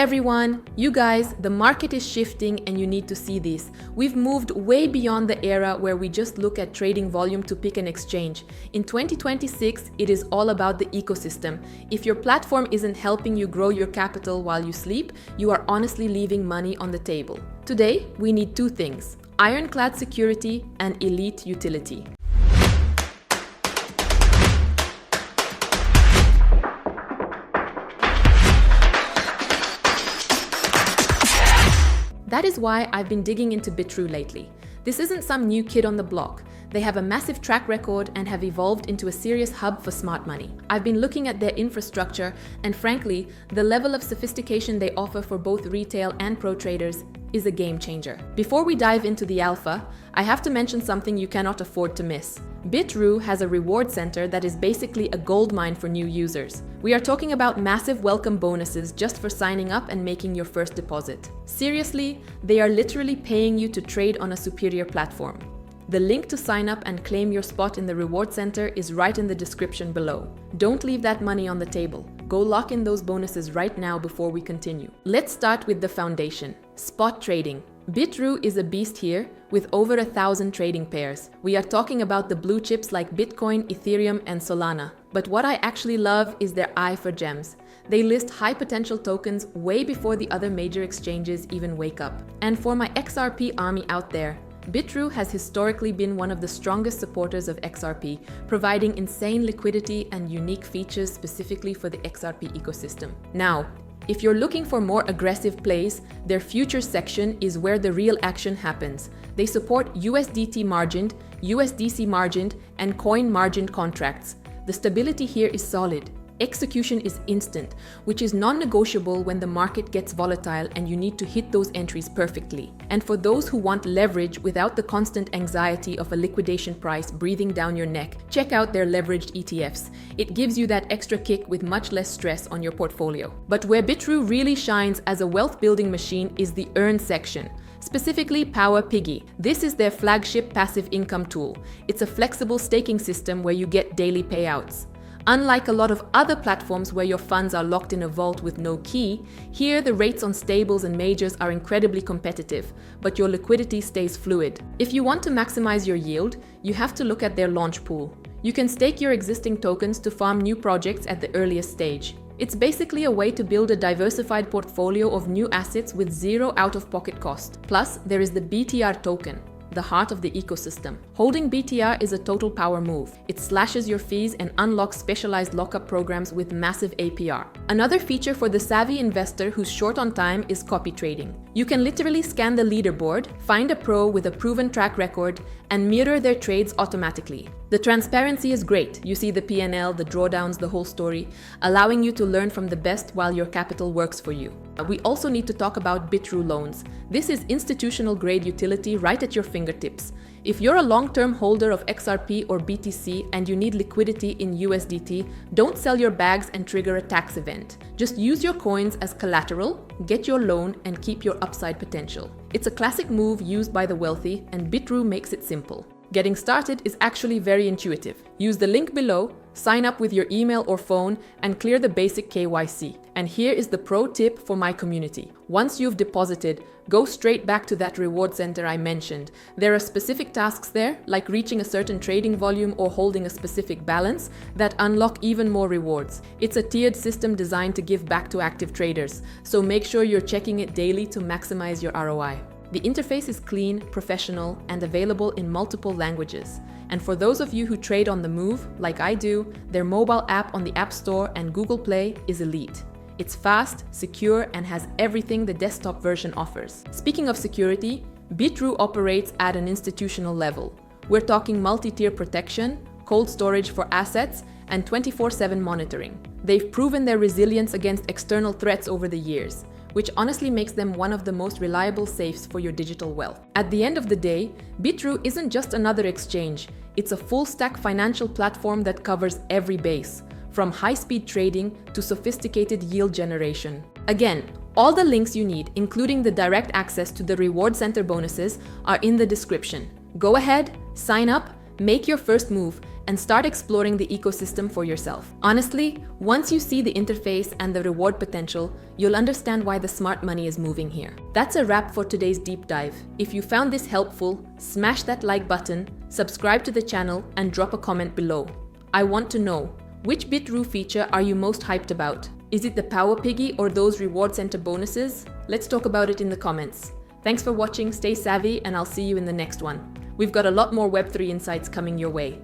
everyone! You guys, the market is shifting and you need to see this. We've moved way beyond the era where we just look at trading volume to pick an exchange. In 2026, it is all about the ecosystem. If your platform isn't helping you grow your capital while you sleep, you are honestly leaving money on the table. Today, we need two things: ironclad security and elite utility. That is why I've been digging into Bitrue lately. This isn't some new kid on the block. They have a massive track record and have evolved into a serious hub for smart money. I've been looking at their infrastructure, and frankly, the level of sophistication they offer for both retail and pro traders is a game changer. Before we dive into the alpha, I have to mention something you cannot afford to miss. Bitrue has a reward center that is basically a goldmine for new users. We are talking about massive welcome bonuses just for signing up and making your first deposit. Seriously, they are literally paying you to trade on a superior platform. The link to sign up and claim your spot in the reward center is right in the description below. Don't leave that money on the table. Go lock in those bonuses right now before we continue. Let's start with the foundation: spot trading. Bitrue is a beast here with over 1,000 trading pairs. We are talking about the blue chips like Bitcoin, Ethereum, and Solana. But what I actually love is their eye for gems. They list high potential tokens way before the other major exchanges even wake up. And for my XRP army out there, Bitrue has historically been one of the strongest supporters of XRP, providing insane liquidity and unique features specifically for the XRP ecosystem. Now, if you're looking for more aggressive plays, their futures section is where the real action happens. They support USDT-margined, USDC-margined, and coin-margined contracts. The stability here is solid. Execution is instant, which is non-negotiable when the market gets volatile and you need to hit those entries perfectly. And for those who want leverage without the constant anxiety of a liquidation price breathing down your neck, check out their leveraged ETFs. It gives you that extra kick with much less stress on your portfolio. But where Bitrue really shines as a wealth-building machine is the earn section. Specifically, Power Piggy. This is their flagship passive income tool. It's a flexible staking system where you get daily payouts. Unlike a lot of other platforms where your funds are locked in a vault with no key, here the rates on stables and majors are incredibly competitive, but your liquidity stays fluid. If you want to maximize your yield, you have to look at their launch pool. You can stake your existing tokens to farm new projects at the earliest stage. It's basically a way to build a diversified portfolio of new assets with zero out-of-pocket cost. Plus, there is the BTR token, the heart of the ecosystem. Holding BTR is a total power move. It slashes your fees and unlocks specialized lockup programs with massive APR. Another feature for the savvy investor who's short on time is copy trading. You can literally scan the leaderboard, find a pro with a proven track record, and mirror their trades automatically. The transparency is great. You see the P&L, the drawdowns, the whole story, allowing you to learn from the best while your capital works for you. We also need to talk about Bitrue loans. This is institutional grade utility right at your fingertips. If you're a long-term holder of XRP or BTC and you need liquidity in USDT, don't sell your bags and trigger a tax event. Just use your coins as collateral, get your loan, and keep your upside potential. It's a classic move used by the wealthy, and Bitrue makes it simple. Getting started is actually very intuitive. Use the link below, sign up with your email or phone, and clear the basic KYC. And here is the pro tip for my community. Once you've deposited, go straight back to that reward center I mentioned. There are specific tasks there, like reaching a certain trading volume or holding a specific balance, that unlock even more rewards. It's a tiered system designed to give back to active traders, so make sure you're checking it daily to maximize your ROI. The interface is clean, professional, and available in multiple languages. And for those of you who trade on the move, like I do, their mobile app on the App Store and Google Play is elite. It's fast, secure, and has everything the desktop version offers. Speaking of security, Bitrue operates at an institutional level. We're talking multi-tier protection, cold storage for assets, and 24/7 monitoring. They've proven their resilience against external threats over the years, which honestly makes them one of the most reliable safes for your digital wealth. At the end of the day, Bitrue isn't just another exchange. It's a full-stack financial platform that covers every base, from high-speed trading to sophisticated yield generation. Again, all the links you need, including the direct access to the reward center bonuses, are in the description. Go ahead, sign up, make your first move, and start exploring the ecosystem for yourself. Honestly, once you see the interface and the reward potential, you'll understand why the smart money is moving here. That's a wrap for today's deep dive. If you found this helpful, smash that like button, subscribe to the channel, and drop a comment below. I want to know, which Bitrue feature are you most hyped about? Is it the Power Piggy or those reward center bonuses? Let's talk about it in the comments. Thanks for watching, stay savvy, and I'll see you in the next one. We've got a lot more Web3 insights coming your way.